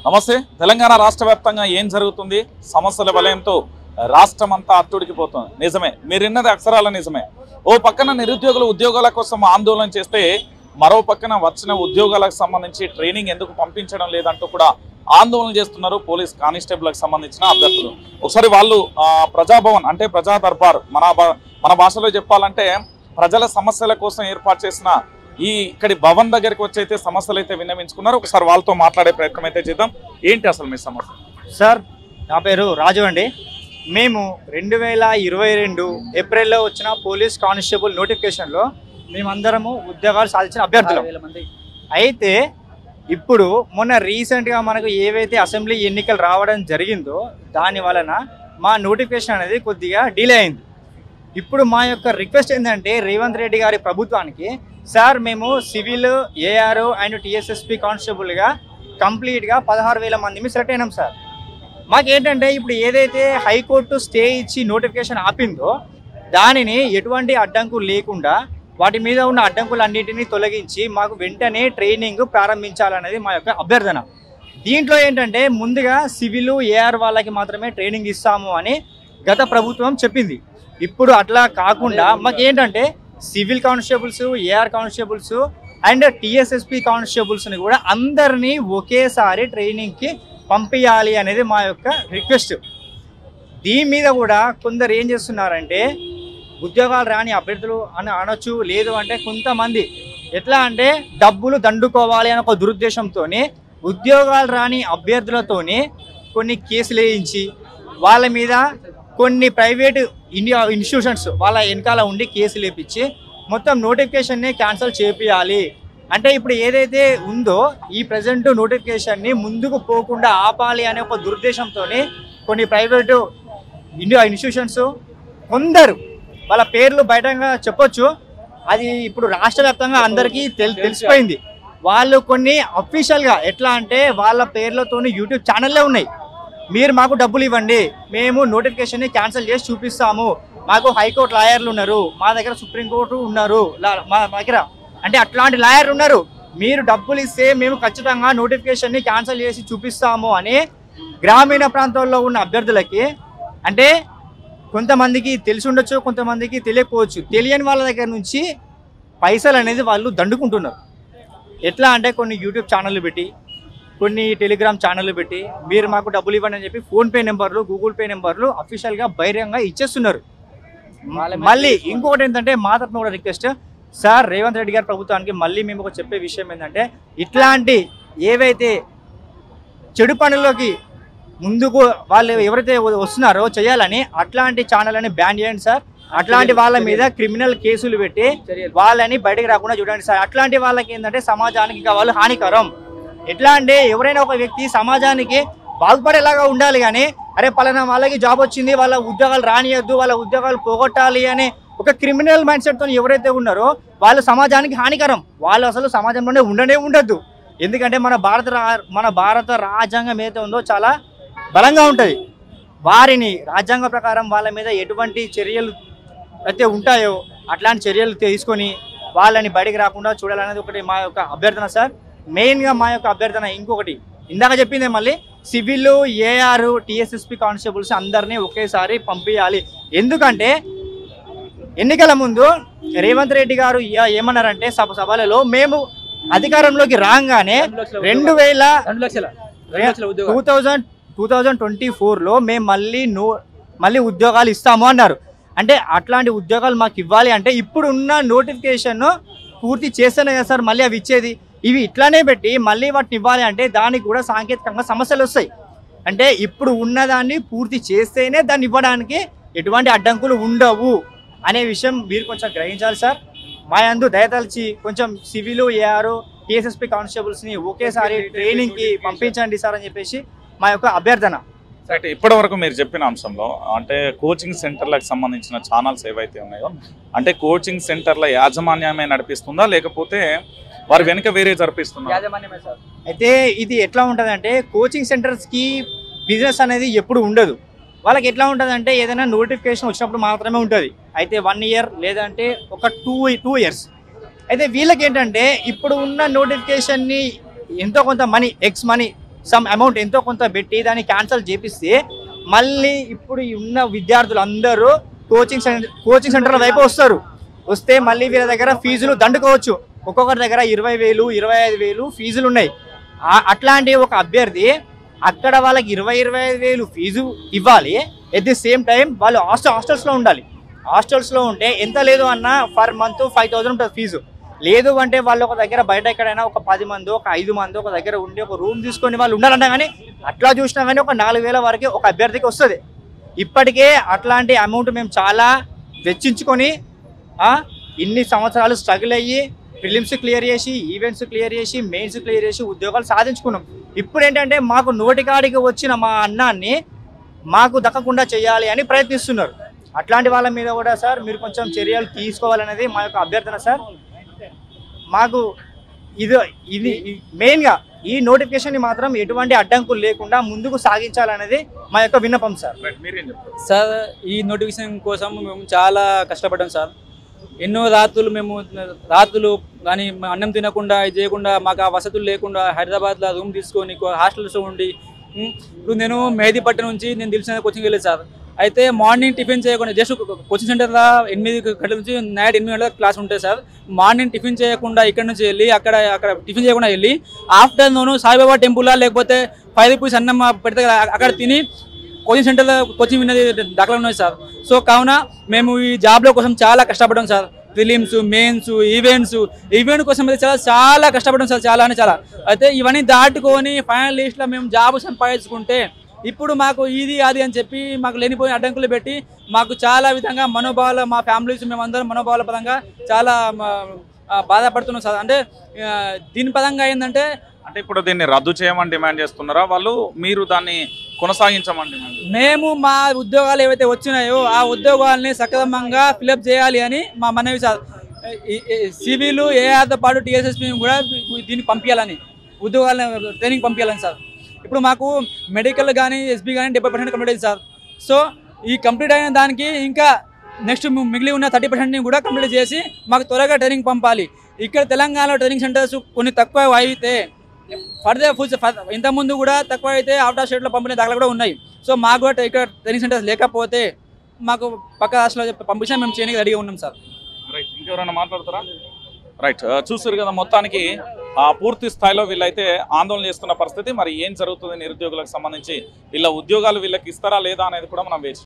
నమస్తే. తెలంగాణ రాష్ట్ర వ్యాప్తంగా ఏం జరుగుతుంది? సమస్యల వలయంతో రాష్ట్రం అంతా అట్టుడికిపోతుంది. నిజమే, మీరున్నది అక్షరాల నిజమే. ఓ పక్కన నిరుద్యోగులు ఉద్యోగాల కోసం ఆందోళన చేస్తే మరో పక్కన వచ్చిన ఉద్యోగాలకు సంబంధించి ట్రైనింగ్ ఎందుకు పంపించడం లేదంటూ కూడా ఆందోళన చేస్తున్నారు పోలీస్ కానిస్టేబుల్కి సంబంధించిన అభ్యర్థులు. ఒకసారి వాళ్ళు ప్రజాభవన్ అంటే ప్రజా దర్బార్ మన భాషలో చెప్పాలంటే ప్రజల సమస్యల కోసం ఏర్పాటు చేసిన ఇక్కడి భవన్ దగ్గరికి వచ్చి అయితే సమస్యలు అయితే విన్నవించుకున్నారు. ఒకసారి వాళ్ళతో మాట్లాడే ప్రయత్నం అయితే చేద్దాం. ఏంటి అసలు మీ సమస్య? సార్, నా పేరు రాజు అండి. మేము 2022 ఏప్రిల్లో వచ్చిన పోలీస్ కానిస్టేబుల్ నోటిఫికేషన్లో మేమందరము ఉద్యోగాలు సాధించిన అభ్యర్థులు. అయితే ఇప్పుడు మొన్న రీసెంట్గా మనకు ఏవైతే అసెంబ్లీ ఎన్నికలు రావడం జరిగిందో దాని వలన మా నోటిఫికేషన్ అనేది కొద్దిగా డిలే అయింది. ఇప్పుడు మా యొక్క రిక్వెస్ట్ ఏంటంటే రేవంత్ రెడ్డి గారి ప్రభుత్వానికి, సార్ మేము సివిల్, ఏఆర్ అండ్ టీఎస్ఎస్పీ కానిస్టేబుల్గా కంప్లీట్గా 16,000 మంది సెలెక్ట్ అయినాం సార్. మాకేంటంటే ఇప్పుడు ఏదైతే హైకోర్టు స్టే ఇచ్చి నోటిఫికేషన్ ఆపిందో దానిని ఎటువంటి అడ్డంకు లేకుండా వాటి మీద ఉన్న అడ్డంకులన్నింటినీ తొలగించి మాకు వెంటనే ట్రైనింగ్ ప్రారంభించాలనేది మా యొక్క అభ్యర్థన. దీంట్లో ఏంటంటే ముందుగా సివిల్, ఏఆర్ వాళ్ళకి మాత్రమే ట్రైనింగ్ ఇస్తాము అని గత ప్రభుత్వం చెప్పింది. ఇప్పుడు అట్లా కాకుండా మాకేంటంటే civil constables, AR constables and TSSP కానిస్టేబుల్స్ని కూడా అందరినీ ఒకేసారి ట్రైనింగ్కి పంపించాలి అనేది మా యొక్క రిక్వెస్ట్. దీని మీద కూడా కొందరు ఏం చేస్తున్నారంటే ఉద్యోగాలు రాని అభ్యర్థులు అని అనొచ్చు, లేదు అంటే కొంతమంది ఎట్లా అంటే డబ్బులు దండుకోవాలి అనే ఒక దురుద్దేశంతో ఉద్యోగాలు రాని అభ్యర్థులతోని కొన్ని కేసులు వేయించి వాళ్ళ మీద కొన్ని ప్రైవేటు ఇన్స్టిట్యూషన్స్ వాళ్ళ వెనకాల ఉండి కేసులు వేయించి మొత్తం నోటిఫికేషన్ని క్యాన్సిల్ చేపియాలి. అంటే ఇప్పుడు ఏదైతే ఉందో ఈ ప్రజెంట్ నోటిఫికేషన్ని ముందుకు పోకుండా ఆపాలి అనే ఒక దురుద్దేశంతో కొన్ని ప్రైవేటు ఇన్స్టిట్యూషన్స్ కొందరు వాళ్ళ పేర్లు బయటగా చెప్పొచ్చు, అది ఇప్పుడు రాష్ట్ర వ్యాప్తంగా అందరికీ తెలిసిపోయింది. వాళ్ళు కొన్ని అఫీషియల్గా ఎట్లా అంటే వాళ్ళ పేర్లతోని యూట్యూబ్ ఛానల్లే ఉన్నాయి. మీరు మాకు డబ్బులు ఇవ్వండి, మేము నోటిఫికేషన్ని క్యాన్సిల్ చేసి చూపిస్తాము, మాకు హైకోర్టు లాయర్లు ఉన్నారు, మా దగ్గర సుప్రీంకోర్టు ఉన్నారు, మా దగ్గర అంటే అట్లాంటి లాయర్లు ఉన్నారు, మీరు డబ్బులు ఇస్తే మేము ఖచ్చితంగా నోటిఫికేషన్ని క్యాన్సిల్ చేసి చూపిస్తాము అని గ్రామీణ ప్రాంతాల్లో ఉన్న అభ్యర్థులకి, అంటే కొంతమందికి తెలిసి ఉండొచ్చు, కొంతమందికి తెలియకపోవచ్చు, తెలియని వాళ్ళ దగ్గర నుంచి పైసలు అనేది వాళ్ళు దండుకుంటున్నారు. ఎట్లా అంటే కొన్ని యూట్యూబ్ ఛానళ్ళు పెట్టి, కొన్ని టెలిగ్రామ్ ఛానళ్ళు పెట్టి మీరు మాకు డబ్బులు ఇవ్వండి అని చెప్పి ఫోన్పే నెంబర్లు, గూగుల్ పే నెంబర్లు అఫీషియల్గా బహిరంగంగా ఇచ్చేస్తున్నారు. మళ్ళీ ఇంకొకటి ఏంటంటే మా తరఫున కూడా రిక్వెస్ట్, సార్ రేవంత్ రెడ్డి గారి ప్రభుత్వానికి మళ్ళీ మేము ఒక చెప్పే విషయం ఏంటంటే ఇట్లాంటి ఏవైతే చెడు పనుల్లోకి ముందుకు వాళ్ళు ఎవరైతే వస్తున్నారో చేయాలని అట్లాంటి ఛానళ్ళని బ్యాన్ చేయండి సార్. అట్లాంటి వాళ్ళ మీద క్రిమినల్ కేసులు పెట్టి వాళ్ళని బయటకు రాకుండా చూడండి సార్. అట్లాంటి వాళ్ళకి ఏంటంటే సమాజానికి ఇంకా వాళ్ళు హానికరం. ఎట్లా అంటే ఎవరైనా ఒక వ్యక్తి సమాజానికి బాగుపడేలాగా ఉండాలి, కానీ అరే పలానా వాళ్ళకి జాబ్ వచ్చింది, వాళ్ళ ఉద్యోగాలు రానియద్దు, వాళ్ళ ఉద్యోగాలు పోగొట్టాలి అనే ఒక క్రిమినల్ మైండ్ సెట్తో ఎవరైతే ఉన్నారో వాళ్ళు సమాజానికి హానికరం. వాళ్ళు అసలు సమాజంలోనే ఉండద్దు. ఎందుకంటే మన భారత రాజ్యాంగం ఏదైతే ఉందో చాలా బలంగా ఉంటుంది. వారిని రాజ్యాంగ ప్రకారం వాళ్ళ మీద ఎటువంటి చర్యలు అయితే ఉంటాయో అట్లాంటి చర్యలు తీసుకొని వాళ్ళని బయటికి రాకుండా చూడాలనేది ఒకటి మా యొక్క అభ్యర్థన సార్. మెయిన్గా మా యొక్క అభ్యర్థన ఇంకొకటి ఇందాక చెప్పిందే, మళ్ళీ సివిల్, ఏఆర్, టీఎస్ఎస్పీ కానిస్టేబుల్స్ అందరినీ ఒకేసారి పంపించాలి. ఎందుకంటే ఎన్నికల ముందు రేవంత్ రెడ్డి గారు ఏమన్నారంటే సభలలో మేము అధికారంలోకి రాగానే 2024లో మేము మళ్ళీ ఉద్యోగాలు ఇస్తాము అన్నారు. అంటే అట్లాంటి ఉద్యోగాలు మాకు ఇవ్వాలి అంటే ఇప్పుడు ఉన్న నోటిఫికేషన్ పూర్తి చేస్తేనే కదా సార్ మళ్ళీ అవి ఇచ్చేది. ఇవి ఇట్లానే పెట్టి మళ్ళీ వాటిని ఇవ్వాలి అంటే దానికి కూడా సాంకేతికంగా సమస్యలు వస్తాయి. అంటే ఇప్పుడు ఉన్నదాన్ని పూర్తి చేస్తేనే దాన్ని ఇవ్వడానికి ఎటువంటి అడ్డంకులు ఉండవు అనే విషయం మీరు కొంచెం గ్రహించాలి సార్. మా యందు దయతలిచి కొంచెం సివిల్, ఏఆర్, టీఎస్ఎస్పీ కానిస్టేబుల్స్ని ఒకేసారి ట్రైనింగ్కి పంపించండి సార్ అని చెప్పేసి మా యొక్క అభ్యర్థన. రైట్, ఇప్పటి వరకు మీరు చెప్పిన అంశంలో అంటే కోచింగ్ సెంటర్లకు సంబంధించిన ఛానల్స్ ఏవైతే ఉన్నాయో అంటే కోచింగ్ సెంటర్ల యాజమాన్యమే నడిపిస్తుందా లేకపోతే వారు వెనుక వేరే జరిపిస్తున్నారు? యాజమాన్యమే సార్. అయితే ఇది ఎట్లా ఉంటుంది అంటే కోచింగ్ సెంటర్స్కి బిజినెస్ అనేది ఎప్పుడు ఉండదు. వాళ్ళకి ఎట్లా ఉంటుంది అంటే ఏదైనా నోటిఫికేషన్ వచ్చినప్పుడు మాత్రమే ఉంటుంది. అయితే 1 ఇయర్ లేదంటే ఒక 2 ఇయర్స్. అయితే వీళ్ళకి ఏంటంటే ఇప్పుడు ఉన్న నోటిఫికేషన్ని ఎంతో కొంత money, X money some amount ఎంతో కొంత పెట్టి దాన్ని క్యాన్సిల్ చేపిస్తే మళ్ళీ ఇప్పుడు ఉన్న విద్యార్థులు అందరూ కోచింగ్ సెంటర్ల వైపు వస్తే మళ్ళీ వీళ్ళ దగ్గర ఫీజులు దండుకోవచ్చు. ఒక్కొక్కరి దగ్గర 20,000 25,000 ఫీజులు ఉన్నాయి. అట్లాంటి ఒక అభ్యర్థి అక్కడ వాళ్ళకి 20,000 ఫీజు ఇవ్వాలి. ఎట్ ది సేమ్ టైం వాళ్ళు హాస్టల్స్లో ఉండాలి. హాస్టల్స్లో ఉంటే ఎంత లేదు అన్న పర్ మంత్ 5,000 ఉంటుంది ఫీజు. లేదు అంటే వాళ్ళు ఒక దగ్గర బయట ఎక్కడైనా ఒక 10 మంది ఒక 5 మంది ఒక దగ్గర ఉండి ఒక రూమ్ తీసుకొని వాళ్ళు ఉండాలంటే కానీ అట్లా చూసినా కానీ ఒక 4,000 వరకు ఒక అభ్యర్థికి వస్తుంది. ఇప్పటికే అట్లాంటి అమౌంట్ మేము చాలా వెచ్చించుకొని ఇన్ని సంవత్సరాలు స్ట్రగుల్ అయ్యి ప్రిలిమ్స్ క్లియర్ చేసి ఈవెంట్స్ క్లియర్ చేసి మెయిన్స్ క్లియర్ చేసి ఉద్యోగాలు సాధించుకున్నాం. ఇప్పుడు ఏంటంటే మాకు నోటికాడికి వచ్చిన మా అన్నాన్ని మాకు దక్కకుండా చేయాలి అని ప్రయత్నిస్తున్నారు. అట్లాంటి వాళ్ళ మీద కూడా సార్ మీరు కొంచెం చర్యలు తీసుకోవాలనేది మా యొక్క అభ్యర్థన సార్. మాకు ఇది మెయిన్గా ఈ నోటిఫికేషన్ మాత్రం ఎటువంటి అడ్డంకులు లేకుండా ముందుకు సాగించాలనేది మా యొక్క విన్నపం సార్. సార్ ఈ నోటిఫికేషన్ కోసం మేము చాలా కష్టపడ్డాం సార్. ఎన్నో రాత్రులు కానీ అన్నం తినకుండా ఇది చేయకుండా మాకు ఆ వసతులు లేకుండా హైదరాబాద్లో రూమ్ తీసుకొని హాస్టల్స్లో ఉండి ఇప్పుడు నేను మెహదీపట్నం నుంచి నేను దిల్సుఖ్ నగర్ కోచింగ్ వెళ్ళేది సార్. అయితే మార్నింగ్ టిఫిన్ చేయకుండా జస్ట్ కోచింగ్ సెంటర్లో 8 గంటల నుంచి నైట్ 8 గంటల క్లాస్ ఉంటుంది సార్. మార్నింగ్ టిఫిన్ చేయకుండా ఇక్కడ నుంచి వెళ్ళి అక్కడ టిఫిన్ చేయకుండా వెళ్ళి ఆఫ్టర్నూన్ సాయిబాబా టెంపుల్లో లేకపోతే 5 రూపీస్ అన్నం పెడితే అక్కడ తిని కోచింగ్ సెంటర్లో కోచింగ్ విన్నది దాఖలా ఉన్నాయి సార్. సో కావున మేము ఈ జాబ్ల కోసం చాలా కష్టపడ్డాం సార్. ప్రిలిమ్స్ మెయిన్స్ ఈవెంట్ కోసం అయితే చాలా కష్టపడ్డాం సార్, చాలా అంటే చాలా. అయితే ఇవన్నీ దాటుకొని ఫైనల్ లిస్ట్లో మేము జాబ్ సంపాదించుకుంటే ఇప్పుడు మాకు ఇది అది అని చెప్పి మాకు లేనిపోయిన అడ్డంకులు పెట్టి మాకు చాలా విధంగా మనోభావాలు మా ఫ్యామిలీస్ మేమందరం మనోభావాల పరంగా చాలా బాధపడుతున్నాం సార్. అంటే దీని పరంగా ఏంటంటే ఇప్పుడు దీన్ని రద్దు చేయమని డిమాండ్ చేస్తున్నారా వాళ్ళు, మీరు దాన్ని కొనసాగించమని డిమాండ్? మేము మా ఉద్యోగాలు ఏవైతే వచ్చినాయో ఆ ఉద్యోగాలని సక్రమంగా ఫిలప్ చేయాలి అని మా మనవి సార్. సివిలు ఏఆర్తో పాటు టీఎస్ఎస్పీ కూడా దీన్ని పంపించాలని, ఉద్యోగాలను ట్రైనింగ్ పంపించాలని సార్. ఇప్పుడు మాకు మెడికల్ కానీ ఎస్బీ కానీ 70% కంప్లీట్ అయింది సార్. సో ఈ కంప్లీట్ అయిన దానికి ఇంకా నెక్స్ట్ మిగిలి ఉన్న 30%ని కూడా కంప్లీట్ చేసి మాకు త్వరగా ట్రైనింగ్ పంపాలి. ఇక్కడ తెలంగాణలో ట్రైనింగ్ సెంటర్స్ కొన్ని తక్కువ అయితే ఇంతకుముందు కూడా తక్కువ అయితే అవుట్ ఆఫ్ స్టేట్లో పంపిణీ దాఖలు కూడా ఉన్నాయి. సో మాకు కూడా ఇక్కడ ట్రైనింగ్ సెంటర్స్ లేకపోతే మాకు పక్క రాష్ట్రాల్లో పంపించినా మేము చేయడానికి రెడీగా ఉన్నాం సార్. రైట్, ఇంకెవరైనా మాట్లాడతారా? రైట్, చూసారు కదా మొత్తానికి పూర్తి స్థాయిలో వీళ్ళైతే ఆందోళన చేస్తున్న పరిస్థితి. మరి ఏం జరుగుతుంది నిరుద్యోగులకు సంబంధించి, వీళ్ళ ఉద్యోగాలు వీళ్ళకి ఇస్తారా లేదా అనేది కూడా మనం వేచి